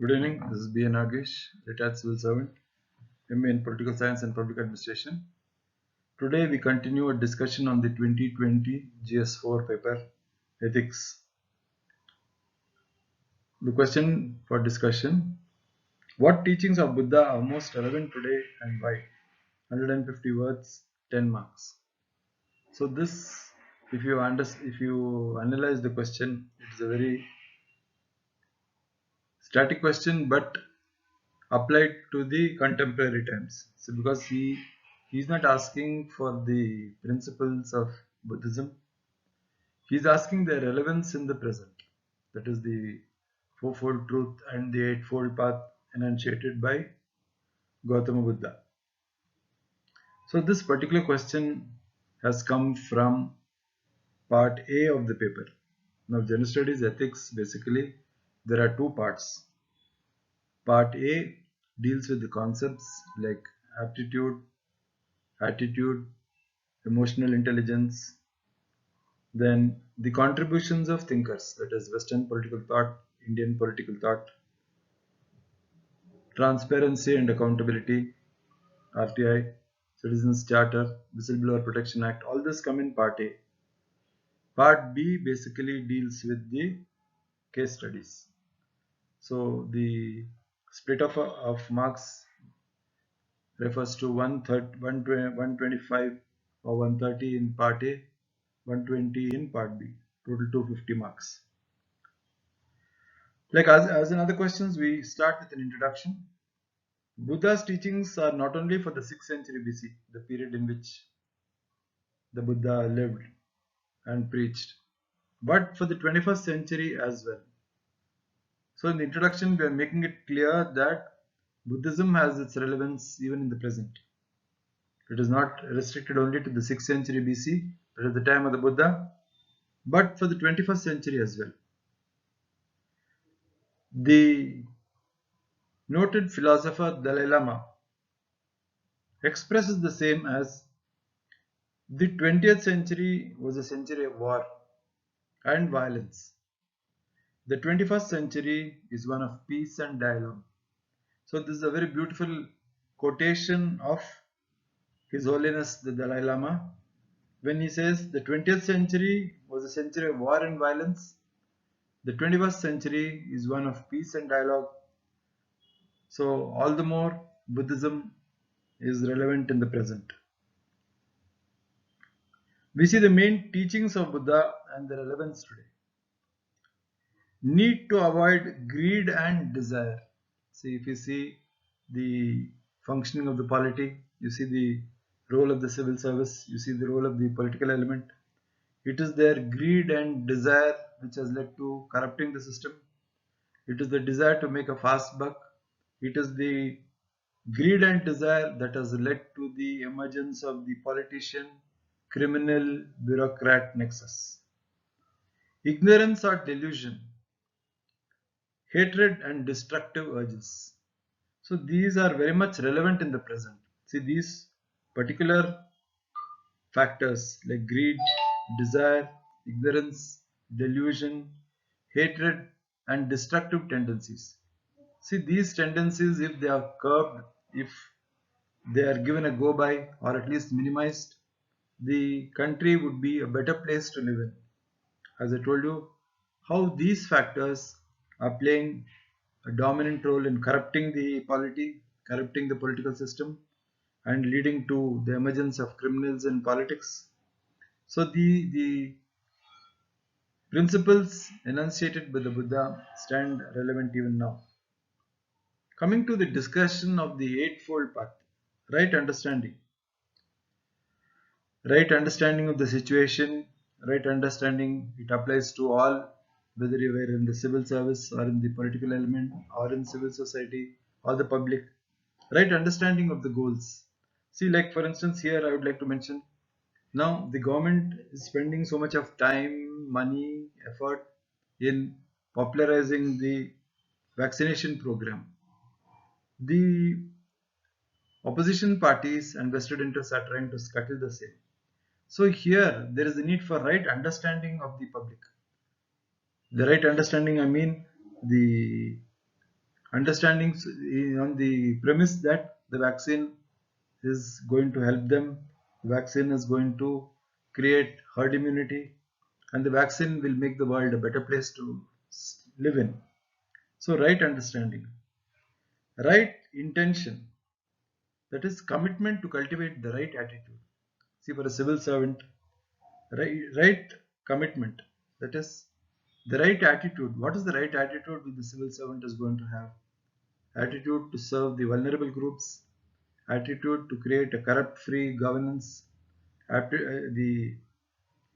Good evening. This is B. N. Nagesh, retired civil servant, MA in Political Science and Public Administration. Today we continue a discussion on the 2020 GS4 paper, Ethics. The question for discussion: what teachings of Buddha are most relevant today and why? 150 words, 10 marks. So this, if you analyze the question, it is a very static question, but applied to the contemporary times. So because he's not asking for the principles of Buddhism, he's asking their relevance in the present. That is the fourfold truth and the eightfold path enunciated by Gautama Buddha. So this particular question has come from part A of the paper. Now general studies ethics, basically there are two parts. Part A deals with the concepts like aptitude, attitude, emotional intelligence, then the contributions of thinkers, that is Western political thought, Indian political thought, transparency and accountability, RTI, Citizens Charter, Whistleblower Protection Act, all this come in part A. Part B basically deals with the case studies. So the split of marks refers to 125 or 130 in part A, 120 in part B, total 250 marks. Like as in other questions, we start with an introduction. Buddha's teachings are not only for the 6th century BC, the period in which the Buddha lived and preached, but for the 21st century as well. So in the introduction, we are making it clear that Buddhism has its relevance even in the present. It is not restricted only to the 6th century BC, that is the time of the Buddha, but for the 21st century as well. The noted philosopher Dalai Lama expresses the same as the 20th century was a century of war and violence. The 21st century is one of peace and dialogue. So this is a very beautiful quotation of His Holiness the Dalai Lama when he says the 20th century was a century of war and violence. The 21st century is one of peace and dialogue. So all the more Buddhism is relevant in the present. We see the main teachings of Buddha and their relevance today. Need to avoid greed and desire. See, if you see the functioning of the polity, you see the role of the civil service, you see the role of the political element. It is their greed and desire which has led to corrupting the system. It is the desire to make a fast buck. It is the greed and desire that has led to the emergence of the politician criminal bureaucrat nexus. Ignorance or delusion, hatred and destructive urges. So these are very much relevant in the present. See, these particular factors like greed, desire, ignorance, delusion, hatred and destructive tendencies. See, these tendencies, if they are curbed, if they are given a go by or at least minimized, the country would be a better place to live in. As I told you, how these factors are playing a dominant role in corrupting the polity, corrupting the political system, and leading to the emergence of criminals in politics. So the principles enunciated by the Buddha stand relevant even now. Coming to the discussion of the Eightfold Path, right understanding. Right understanding of the situation, right understanding, it applies to all, whether you were in the civil service or in the political element or in civil society or the public. Right understanding of the goals. See, like for instance, here I would like to mention, now the government is spending so much of time, money, effort in popularizing the vaccination program. The opposition parties and vested interests are trying to scuttle the same. So here there is a need for right understanding of the public. The right understanding, I mean the understanding on the premise that the vaccine is going to help them, the vaccine is going to create herd immunity, and the vaccine will make the world a better place to live in. So, right understanding, right intention, that is commitment to cultivate the right attitude. See, for a civil servant, right commitment, that is the right attitude. What is the right attitude which the civil servant is going to have? Attitude to serve the vulnerable groups, attitude to create a corrupt free governance, the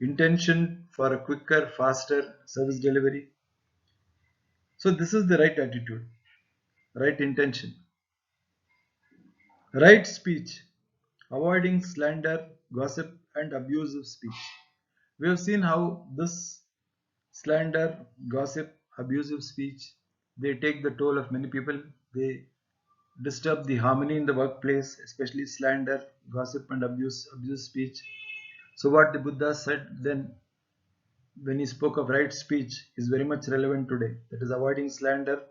intention for a quicker, faster service delivery. So this is the right attitude, right intention. Right speech, avoiding slander, gossip, and abusive speech. We have seen how this slander, gossip, abusive speech, they take the toll of many people. They disturb the harmony in the workplace, especially slander, gossip, and abuse speech. So what the Buddha said then when he spoke of right speech is very much relevant today. That is avoiding slander,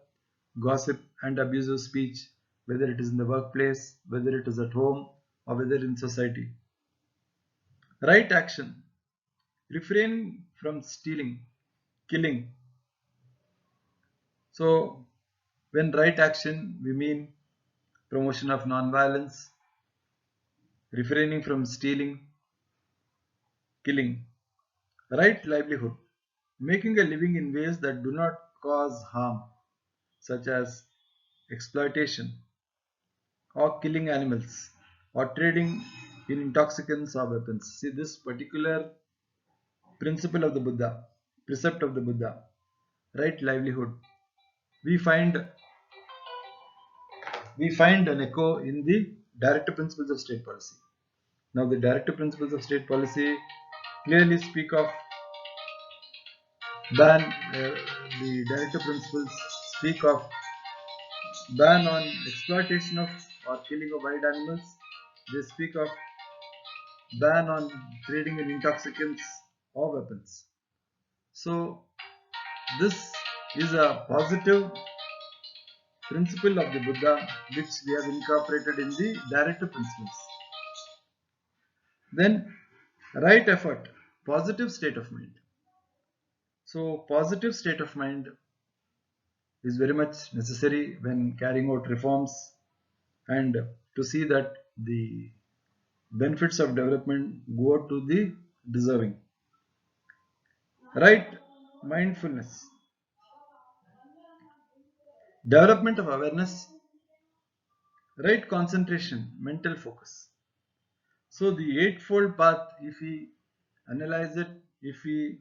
gossip, and abusive speech, whether it is in the workplace, whether it is at home, or whether in society. Right action, refrain from stealing, killing. So, when right action, we mean promotion of non-violence, refraining from stealing, killing. Right livelihood, making a living in ways that do not cause harm, such as exploitation or killing animals or trading in intoxicants or weapons. See, this particular principle of the Buddha, precept of the Buddha, right livelihood, we find we find an echo in the directive principles of state policy. Now, the directive principles of state policy clearly speak of ban. The directive principles speak of ban on exploitation of or killing of wild animals. They speak of ban on trading in intoxicants or weapons. So this is a positive principle of the Buddha which we have incorporated in the directive principles. Then right effort, positive state of mind. So positive state of mind is very much necessary when carrying out reforms and to see that the benefits of development go to the deserving. Right mindfulness, development of awareness, right concentration, mental focus. So the eightfold path, if we analyze it, if we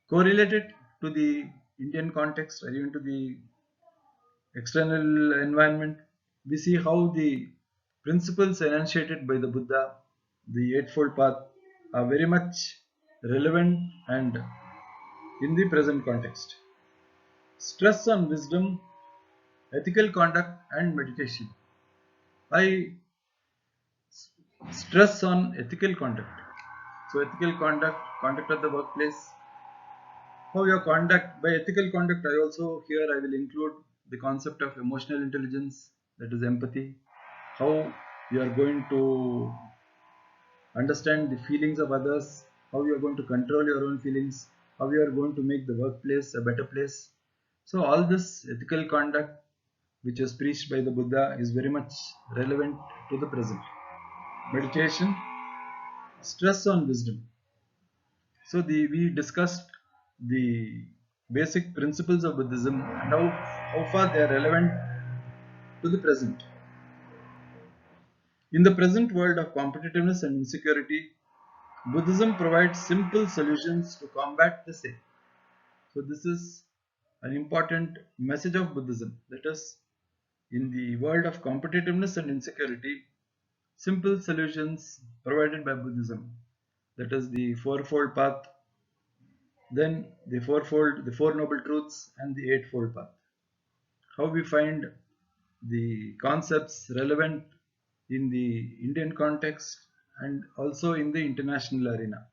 correlate it to the Indian context or even to the external environment, we see how the principles enunciated by the Buddha, the Eightfold Path, are very much relevant and in the present context. Stress on wisdom, ethical conduct, and meditation. I stress on ethical conduct. So, ethical conduct, conduct at the workplace, how your conduct, by ethical conduct, I also here I will include the concept of emotional intelligence, that is empathy, how you are going to understand the feelings of others, how you are going to control your own feelings, how you are going to make the workplace a better place. So all this ethical conduct which was preached by the Buddha is very much relevant to the present. Meditation, stress on wisdom. So we discussed the basic principles of Buddhism and how far they are relevant to the present. In the present world of competitiveness and insecurity, Buddhism provides simple solutions to combat the same. So this is an important message of Buddhism. That is, in the world of competitiveness and insecurity, simple solutions provided by Buddhism. That is the fourfold path, then the four noble truths, and the eightfold path. How we find the concepts relevant in the Indian context and also in the international arena.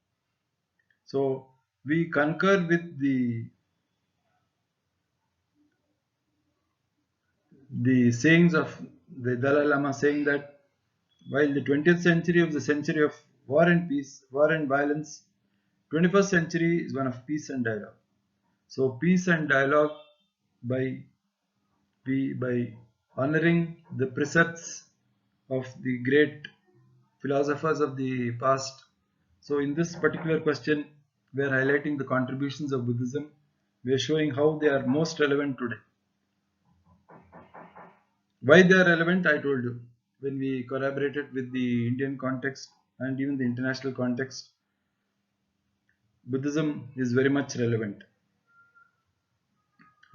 So we concur with the the sayings of the Dalai Lama saying that while the 20th century was the century of war and peace, war and violence, 21st century is one of peace and dialogue. So peace and dialogue by by honoring the precepts of the great philosophers of the past. So in this particular question, we are highlighting the contributions of Buddhism. We are showing how they are most relevant today. Why they are relevant, I told you. When we collaborated with the Indian context and even the international context, Buddhism is very much relevant.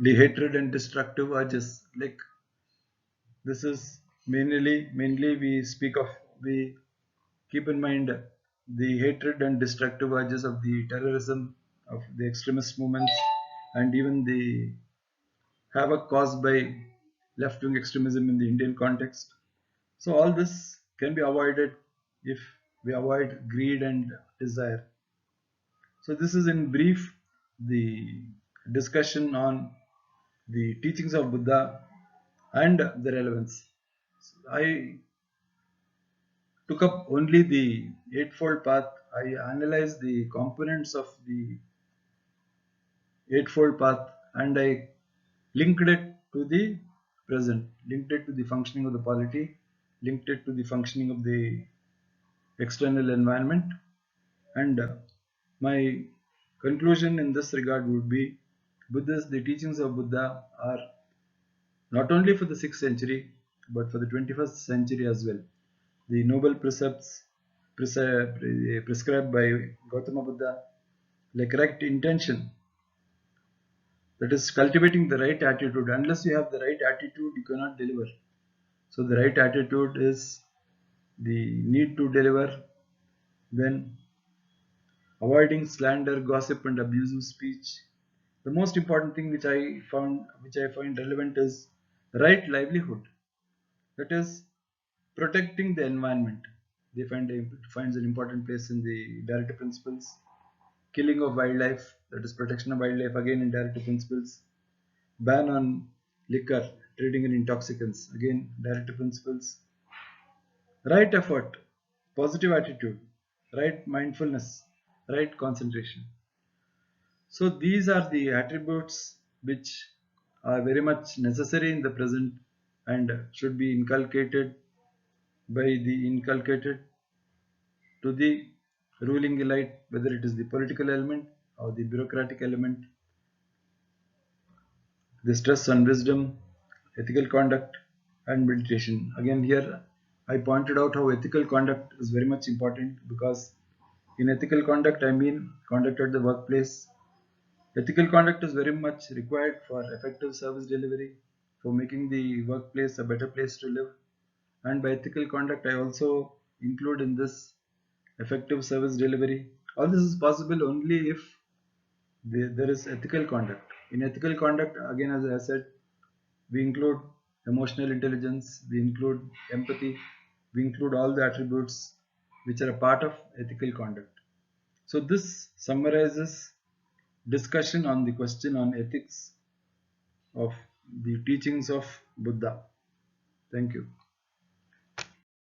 The hatred and destructive urges, like this is mainly we keep in mind the hatred and destructive urges of the terrorism of the extremist movements and even the havoc caused by left-wing extremism in the Indian context. So all this can be avoided if we avoid greed and desire. So this is in brief the discussion on the teachings of Buddha and the relevance. I took up only the Eightfold Path. I analyzed the components of the Eightfold Path and I linked it to the present, linked it to the functioning of the polity, linked it to the functioning of the external environment. And my conclusion in this regard would be the teachings of Buddha are not only for the 6th century but for the 21st century as well. The noble precepts prescribed by Gautama Buddha, like right intention, that is cultivating the right attitude. Unless you have the right attitude, you cannot deliver. So the right attitude is the need to deliver, then avoiding slander, gossip, and abusive speech. The most important thing which I find relevant is right livelihood. That is protecting the environment. They finds an important place in the directive principles. Killing of wildlife, that is protection of wildlife, again in directive principles. Ban on liquor, trading in intoxicants, again directive principles. Right effort, positive attitude, right mindfulness, right concentration. So these are the attributes which are very much necessary in the present and should be inculcated to the ruling elite, whether it is the political element or the bureaucratic element. The stress on wisdom, ethical conduct, and meditation. Again, here I pointed out how ethical conduct is very much important because in ethical conduct, I mean conduct at the workplace. Ethical conduct is very much required for effective service delivery, for making the workplace a better place to live. And by ethical conduct, I also include in this effective service delivery. All this is possible only if there is ethical conduct. In ethical conduct, again, as I said, we include emotional intelligence, we include empathy, we include all the attributes which are a part of ethical conduct. So this summarizes discussion on the question on ethics of the teachings of Buddha. Thank you.